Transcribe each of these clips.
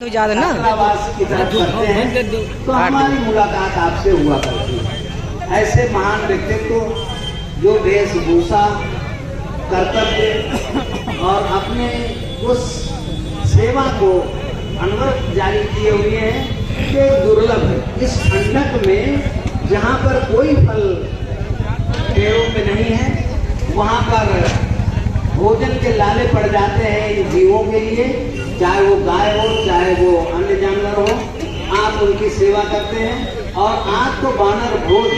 तो याद है ना की तरफ करते हैं तो हमारी मुलाकात आपसे हुआ करती है। ऐसे महान व्यक्तित्व जो वेशभूषा कर्तव्य और अपने उस सेवा को अनवरत जारी किए हुए हैं जो दुर्लभ है। इस खंडक में जहाँ पर कोई फल पेड़ों पे नहीं है वहाँ पर भोजन के लाले पड़ जाते हैं इन जीवों के लिए, चाहे वो गाय हो चाहे वो अन्य जानवर हो। आप उनकी सेवा करते हैं और आज तो वानर भोज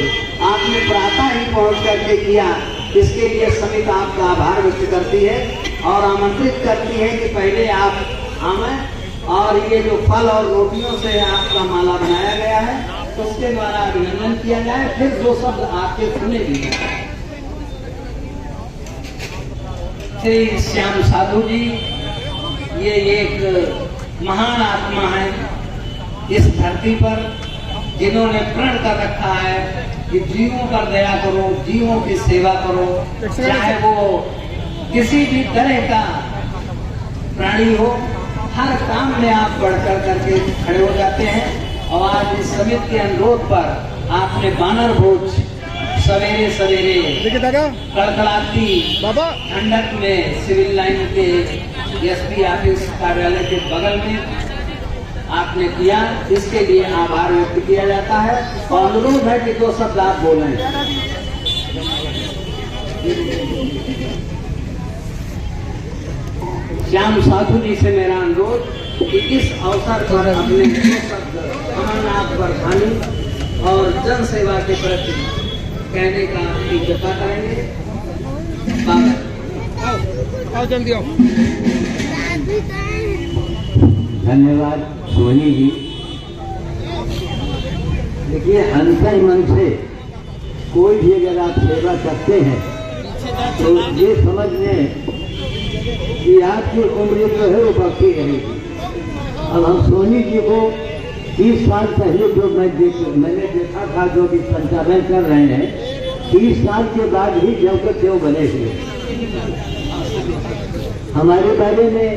आपने प्रातः ही पहुंच करके किया, इसके लिए समिति आपका आभार व्यक्त करती है और आमंत्रित करती है कि पहले आप आवें और ये जो फल और रोटियों से आपका माला बनाया गया है तो उसके द्वारा अभिनंदन किया जाए। फिर दो शब्द आपके सुने भी जाए। श्री श्याम साधु जी ये एक महान आत्मा है इस धरती पर, जिन्होंने प्रण कर रखा है कि जीवों पर दया करो, जीवों की सेवा करो, चाहे वो किसी भी तरह का प्राणी हो, हर काम में आप बढ़कर करके खड़े हो जाते हैं। और आज इस समिति के अनुरोध पर आपने वानर भोज सवेरे सवेरे कड़कड़ाती ठंडक में सिविल लाइन के एसपी ऑफिस कार्यालय के बगल में आपने किया, इसके लिए आभार व्यक्त किया जाता है और अनुरोध है कि दो शब्द आप बोलें। श्याम साधु जी से मेरा अनुरोध कि इस अवसर पर अपने दो शब्द अमरनाथ बरसानी और जन सेवा के प्रति कहने का कृपा करेंगे। आओ जल्दी आओ। धन्यवाद सोनी जी। देखिए, अंतर मन से कोई भी अगर आप सेवा करते हैं तो ये समझ लें कि आपकी उम्र जो है वो बढ़ती रहेगी। अब हम सोनी जी को 30 साल पहले जो मैंने देखा था, जो भी संचालन कर रहे हैं, 30 साल के बाद ही जब के त्यों बने हुए। हमारे बारे में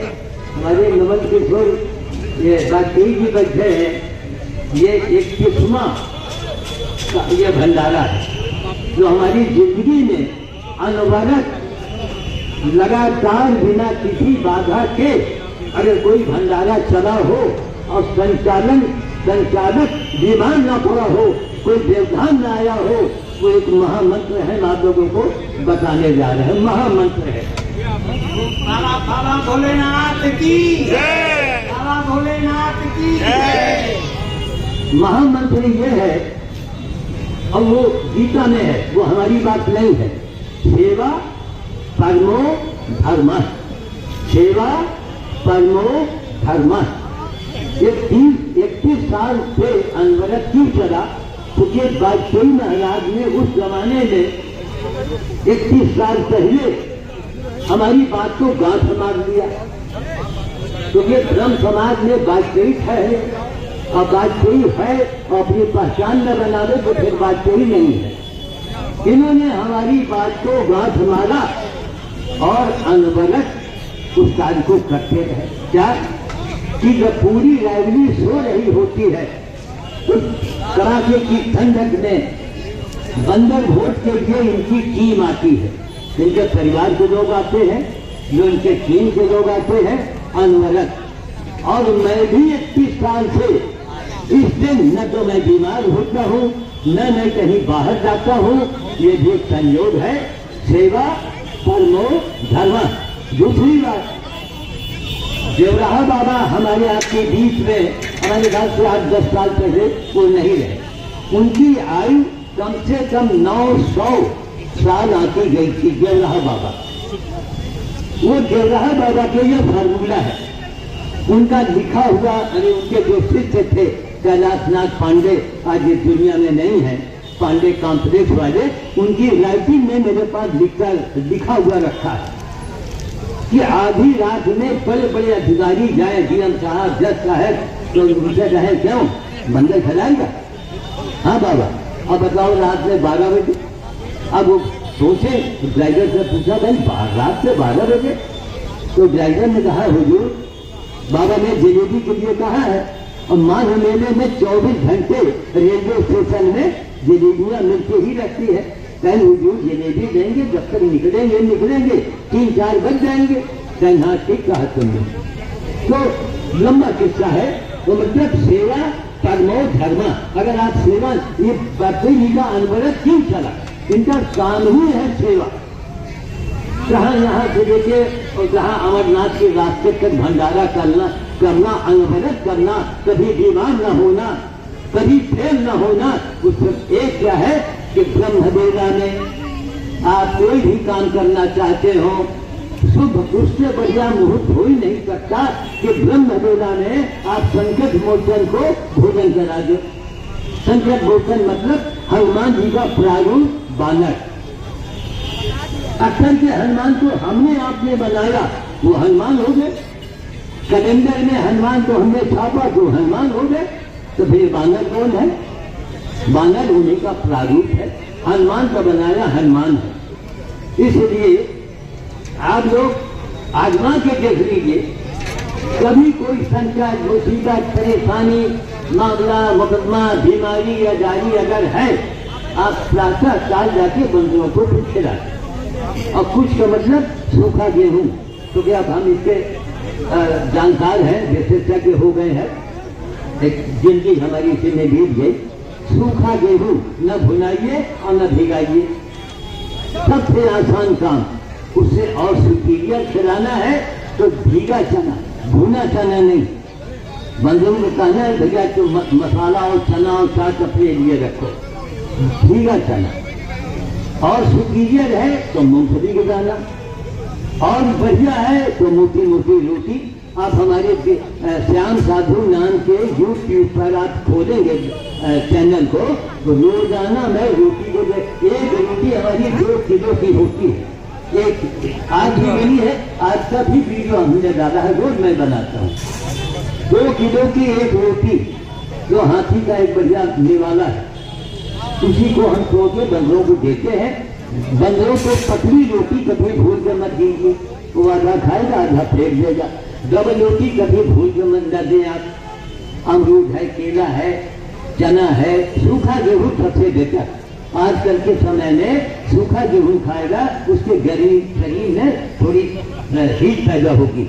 हमारे नवल किशोर ये वाजपेयी जी बैठे हैं, ये एक किस्मा का ये भंडारा है जो हमारी जिंदगी में अनवरत लगातार बिना किसी बाधा के अगर कोई भंडारा चला हो और संचालक बीमार न पड़ा हो, कोई व्यवधान न आया हो, वो एक महामंत्र है। आप लोगों को बताने जा रहे हैं, महामंत्र है। बाबा भोलेनाथ की जय, बाबा भोलेनाथ की जय। महामंत्र ये है और वो गीता में है, वो हमारी बात नहीं है। सेवा परमो धर्मः, सेवा परमो धर्मः। 31 साल से अनवरत की चला, क्योंकि वाजपेयी महाराज ने उस जमाने में 31 साल पहले हमारी बात को गांठ मार दिया, क्योंकि ब्रह्म समाज में वाजपेयी ठहरे और वाजपेयी है और अपनी पहचान न बनावे तो फिर वाजपेयी नहीं है। इन्होंने हमारी बात को गांठ मारा और अनवरत उस कार्य को करते रहे। क्या कि जब पूरी रायवली सो रही होती है तो कड़ाके की ठंडक में बंदर भोज के लिए इनकी टीम आती है, इनके परिवार के लोग आते हैं, जो इनके टीम के लोग आते हैं अनवरत। और मैं भी 31 साल से इस दिन न तो मैं बीमार होता हूँ न मैं कहीं बाहर जाता हूँ, ये भी एक संयोग है। सेवा परमो धर्मः। दूसरी बात, देवराहा बाबा हमारे आपके बीच में हमारे घर से 8-10 साल पहले वो नहीं रहे। उनकी आयु कम से कम 900 साल आती गई थी देवराहा बाबा। वो देवराहा बाबा के ये फार्मूला है, उनका लिखा हुआ। अरे उनके जो शिष्य थे कैलाशनाथ पांडे, आज ये दुनिया में नहीं है, पांडे कॉम्प्लेक्स वाले, उनकी राइटिंग में मेरे पास लिखा हुआ रखा है कि आधी रात में बड़े बड़े अधिकारी जाए, डीएम साहब, जज साहब, तो उनसे कहे क्यों मंदिर खिलाएगा। हाँ बाबा, अब बताओ रात में 12 बजे। अब वो सोचे, ड्राइवर से पूछा भाई रात में 12 बजे? तो ड्राइवर ने कहा हुजूर बाबा ने जलेबी के लिए कहा है, और माघ मेले में 24 घंटे रेलवे स्टेशन में जलेबियां मिलती ही रहती है। कल हुजूर जलेबी देंगे, जब तक निकलेंगे 3-4 बज जाएंगे। कहीं हाँ ठीक कहा तुमने। तो लंबा किस्सा है। तो मतलब सेवा परमो धर्मा, अगर आप सेवा, ये बापू जी का अनवरत क्यों चला, इनका काम ही है सेवा। जहाँ यहाँ से लेके और जहाँ अमरनाथ के रास्ते तक भंडारा करना अनवरत करना, कभी बीमार न होना, कभी फेल न होना। उसमें एक क्या है कि ब्रह्मवेला में आप कोई भी काम करना चाहते हो, शुभ उससे बढ़िया मुहूर्त हो ही नहीं सकता कि ब्रह्मवेला में आप संकट मोचन को भोजन करा दो। संकट मोचन मतलब हनुमान जी का प्रारूप बानर। अक्षर के हनुमान को हमने आपने बनाया, वो हनुमान हो गए। कैलेंडर में हनुमान को हमने छापा तो हनुमान हो गए। तो फिर बानर कौन है? बानर उन्हीं का प्रारूप है, हनुमान का बनाया हनुमान है। इसलिए आप लोग आजमा के देख लीजिए, कभी कोई संकट, मुसीबत, परेशानी, मामला, मुकदमा, बीमारी या जारी अगर है, आप प्रातः काल जाके बंदरों को पूछे लाते। और कुछ का मतलब सूखा गेहूं, तो क्या हम इसके जानकार हैं, विशेषज्ञ हो गए हैं, एक जिंदगी हमारी इसी में बीत गई। सूखा गेहूं न भुनाइए और न भिगाइए, सबसे आसान काम। उससे और सुपीरियर खिलाना है तो भीगा चना, भुना चना नहीं। बंदरों को कहना है भैया तो मसाला और चना और चाट अपने लिए रखो, भीगा चना। और सुपीरियर है तो मूंगफली का दाना, और बढ़िया है तो मोटी मोटी रोटी। आप हमारे श्याम साधु नाम के यूट्यूब पर आप खोलेंगे चैनल को, तो रोजाना मैं रोटी को, एक रोटी हमारी 2 किलो की होती है। एक आज भी बनी है, आज का भी वीडियो हमने डाला है, रोज मैं बनाता हूँ। 2 किलो की एक रोटी जो हाथी का एक बढ़िया निवाला है, उसी को हम तोड़ के बंदरों को देते हैं। बंदरों को पतली रोटी कभी भूल के मत दीजिए, वो आधा खाएगा आधा फेंक देगा। डबल रोटी कभी भूल के मत न दें आप। अमरूद है, केला है, चना है, सूखा गेहूं सबसे बेहतर। आजकल के समय में सूखा गेहूं खाएगा, उसके शरीर में थोड़ी हीट पैदा होगी।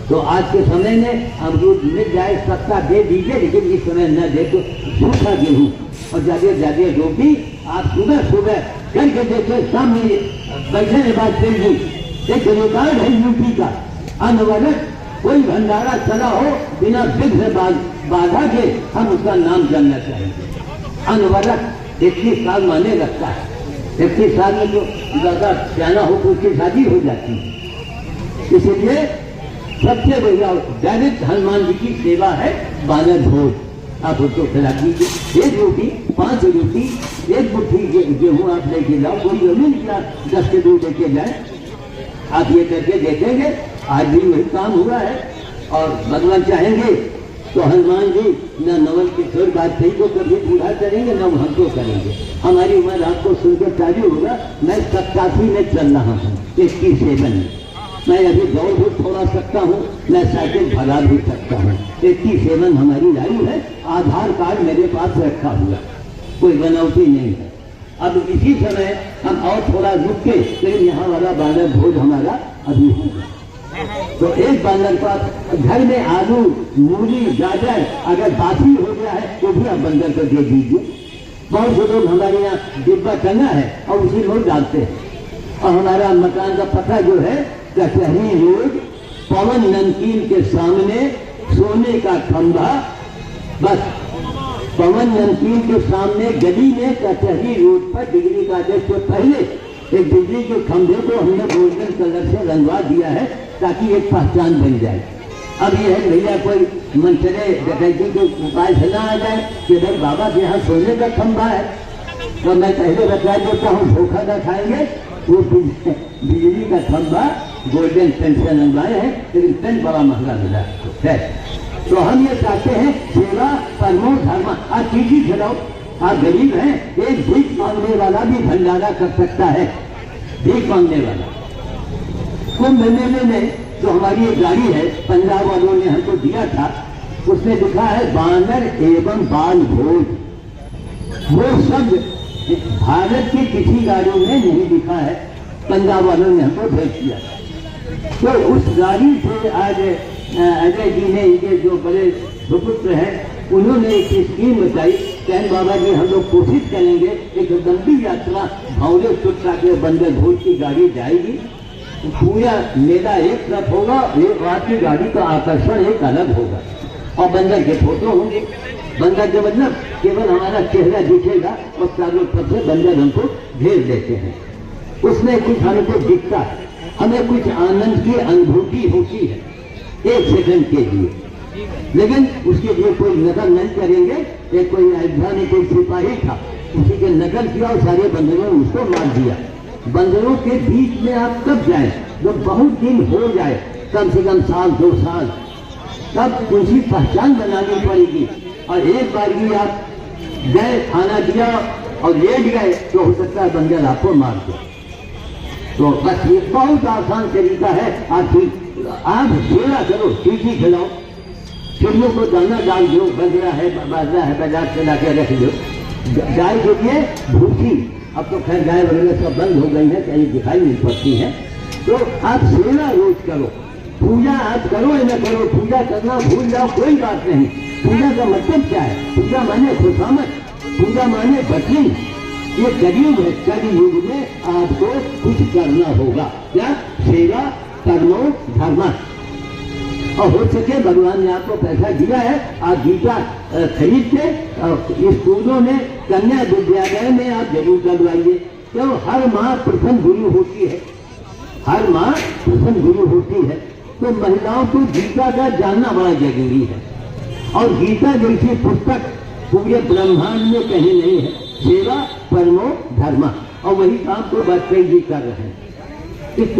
तो आज के समय में अमरूद मिल जाए, सस्ता दे दीजिए, लेकिन इस समय न दे तो सूखा गेहूं और ज्यादा रोटी आप सुबह करके देखे। सामने बैठने बाद फिर भी एक रिकॉर्ड है यूपी का, अनवरत कोई भंडारा चला हो बिना विघ्न बाधा के, हम उसका नाम जानना चाहेंगे। अनवरत 21 साल माने लगता है। 21 साल में जो ज्यादा प्याना हो तो उसकी शादी हो जाती है। इसलिए सबसे बढ़िया डायरेक्ट हनुमान जी की सेवा है बानर भोज। आप उसको खिला दीजिए, 1 रोटी, 5 रोटी, 1 मुट्ठी गेहूं आप लेके जाओ, कोई जमीन क्या 10 किलो लेके जाए। आप ये करके देखेंगे, आज भी वही काम हुआ है। और भगवान चाहेंगे तो हनुमान जी न नवल किशोर वाजपेयी को कभी पूरा करेंगे, न हमको करेंगे। हमारी उम्र आपको सुनकर चालू होगा, मैं 87 में चल रहा हूँ, 87 में। मैं अभी दौड़ भी थोड़ा सकता हूँ, मैं साइकिल भगा भी सकता हूँ। 87 हमारी आयु है। आधार कार्ड मेरे पास रखा हुआ, कोई बनौटी नहीं है। अब इसी समय हम और थोड़ा रुक के, लेकिन यहाँ वाला बानर भोज हमारा अभी होगा। तो एक बानर का घर में आलू, मूली, गाजर अगर बासी हो गया है तो भी आप बंदर को दे दीजिए। बहुत से लोग हमारे यहाँ डिब्बा टंगा है और उसी लोग डालते हैं। और हमारा मकान का पता जो है कचहरी रोड, पवन नमकीन के सामने सोने का खंभा, बस पवन नमकीन के सामने गली में कचहरी रोड पर डिग्री कॉलेज से पहले एक बिजली के खंभे को हमने गोल्डन कलर से रंगवा दिया है, ताकि एक पहचान बन जाए। अब ये है भैया कोई मंचले डकैती के उपाय से ना आ जाए कि भाई बाबा के यहाँ सोने का खंभा है, तो मैं पहले बता देता हूँ, धोखा न खाएंगे। वो बिजली का खंभा गोल्डन पेन से रंगवाए हैं, लेकिन पेन बड़ा महंगा मिला है। तो हम ये चाहते हैं सेवा परमो धर्म। आप चीजी खिलाओ, आप गरीब हैं, एक भीख मांगने वाला भी भंडारा कर सकता है। भीख मांगने वाला कुंभ मेले में जो हमारी एक गाड़ी है पंजाब वालों ने हमको दिया था, उसमें लिखा है बानर एवं बाल भोज। वो शब्द भारत की किसी गाड़ियों में नहीं लिखा है, पंजाब वालों ने हमको भेज दिया। तो उस गाड़ी से आज अजय जी ने, इनके जो बड़े सुपुत्र हैं, उन्होंने एक स्कीम बताई। कहन बाबा जी हम लोग कोशिश करेंगे एक लंबी यात्रा भावले सुट्टा के बंदर भोज की गाड़ी जाएगी, पूरा मेला एक तरफ होगा, एक रात की गाड़ी का आकर्षण एक अलग होगा और बंदर के फोटो होंगे। बंदर के मतलब केवल हमारा चेहरा दिखेगा और चारों तरफ से बंदर हमको घेर देते हैं। उसमें कुछ हमको दिखता है, हमें कुछ आनंद की अनुभूति होती है एक सेकंड के लिए, लेकिन उसके लिए कोई नकल नहीं करेंगे। एक कोई अयोध्या में कोई सिपाही था, उसी के नकल किया और सारे बंदरों ने उसको मार दिया। बंदरों के बीच में आप कब जाए, जब बहुत दिन हो जाए, कम से कम साल 2 साल, तब उसी पहचान बनानी पड़ेगी। और एक बार भी आप गए, खाना दिया और लेट गए, तो हो सकता है बंदर आपको मार दे। तो बस ये बहुत आसान तरीका है। आप सेवा करो, चीटी खिलाओ, चिड़ियों को दाना डाल दो, बाजरा है बाजार से ला के रख दो। गाय के लिए भूसी, अब तो खैर गाय वगैरह सब बंद हो गई है, कहीं दिखाई नहीं पड़ती है। तो आप सेवा रोज करो, पूजा आप करो या न करो, पूजा करना भूल जाओ कोई बात नहीं। पूजा का मतलब क्या है? पूजा माने खुशामद, पूजा माने बदली। ये कलयुग है, कलयुग में आपको कुछ करना होगा। क्या? सेवा कर्मो धर्म। और हो सके भगवान ने आपको पैसा दिया है, आप गीता खरीद के स्कूलों में, कन्या विद्यालय में आप जरूर करवाइए। क्यों? हर माँ प्रथम गुरु होती है, हर माँ प्रथम गुरु होती है। तो महिलाओं को गीता का जानना बड़ा जरूरी है। और गीता जैसी पुस्तक पूरे ब्रह्मांड में कहीं नहीं है। सेवा परमो धर्म, और वही काम तो वाजपेयी जी कर रहे हैं।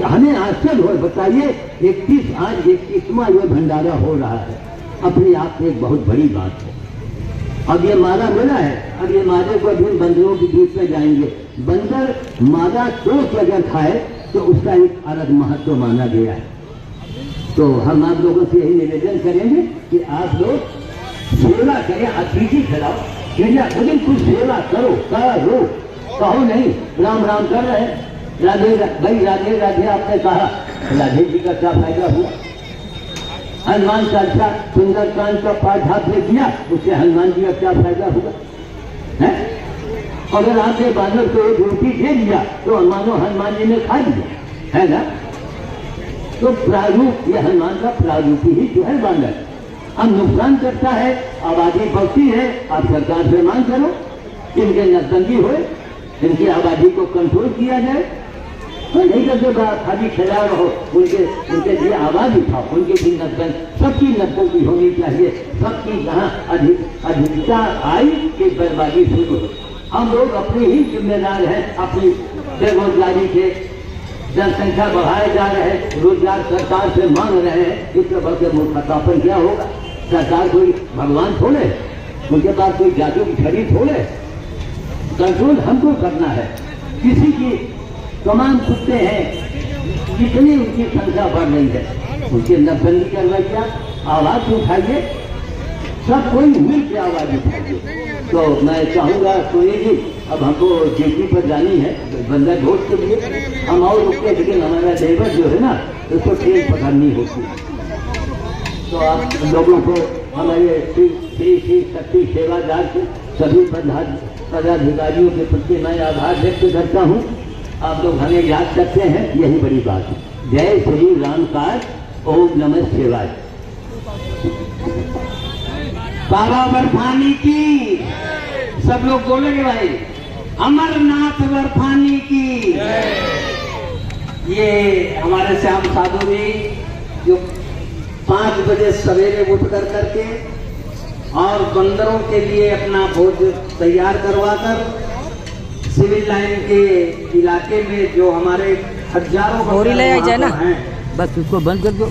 हमें आश्चर्य हो, बताइए 21वां ये भंडारा हो रहा है, अपने आप में एक बहुत बड़ी बात है। अब ये माला मिला है, अब ये माले को अभी बंदरों के बीच में जाएंगे। बंदर माला तो अगर खाए तो उसका एक अलग महत्व माना गया है। तो हम आप लोगों से यही निवेदन करेंगे कि आप लोग सेवा करें, अतिथि खिलाओ, लेकिन कुछ सेवा करो, कहो नहीं राम राम कर रहे हैं, राधे भाई राधे राधे आपने कहा, राधे जी का क्या फायदा हुआ? हनुमान चालीसा सुंदरकांड का पाठ आपने किया, उससे हनुमान जी का क्या फायदा हुआ है? अगर आपने बानर को एक रोटी दे दिया तो मानो हनुमान जी ने खा लिया, है ना? तो प्रारूप, यह हनुमान का प्रारूप ही जो है बानर, हम नुकसान करता है, आबादी बढ़ती है, आप सरकार से मांग करो इनके नसबंदी हो, इनकी आबादी को कंट्रोल किया जाए। तो नहीं करते खाली खिला रहो, उनके लिए आवाज उठाओ, उनके भी नसबंद, सबकी नसबंदी होनी चाहिए। सबकी जहाँ अधिकता आई कि बर्बादी शुरू हो। हम लोग अपने ही जिम्मेदार हैं, अपनी बेरोजगारी के जनसंख्या बढ़ाए जा रहे हैं, रोजगार सरकार से मांग रहे हैं, इससे बढ़कर मूर्खतापन क्या होगा? सरकार कोई भगवान थोड़े, उनके पास कोई जादू की छड़ी थोड़े। कंट्रोल हमको करना है। किसी की तमाम कुत्ते हैं, कितनी उनकी संख्या बढ़ रही है, उनकी नसबंदी करवाइए, आवाज उठाइए, सब कोई मिल के आवाज उठाइए। तो मैं चाहूँगा सोनी जी, अब हमको ड्यूटी पर जानी है बंदर भोज के लिए, हम और रुके, लेकिन हमारा ड्राइवर जो है ना उसको ट्रेन पकड़नी होती है। तो आप लोगों को हमारे श्री शक्ति सेवादार के सभी पदाधिकारियों के प्रति मैं आभार व्यक्त करता हूँ। आप लोग हमें याद करते हैं, यही बड़ी बात है। जय श्री राम काज, ओम नमः शिवाय। बाबा बर्फानी की, सब लोग बोलेंगे भाई, अमरनाथ बर्फानी की। ये हमारे श्याम साधु जी जो 5 बजे सवेरे उठ करके और बंदरों के लिए अपना भोज तैयार करवाकर सिविल लाइन के इलाके में जो हमारे हजारों ले जाए ना, बस उसको बंद कर दो।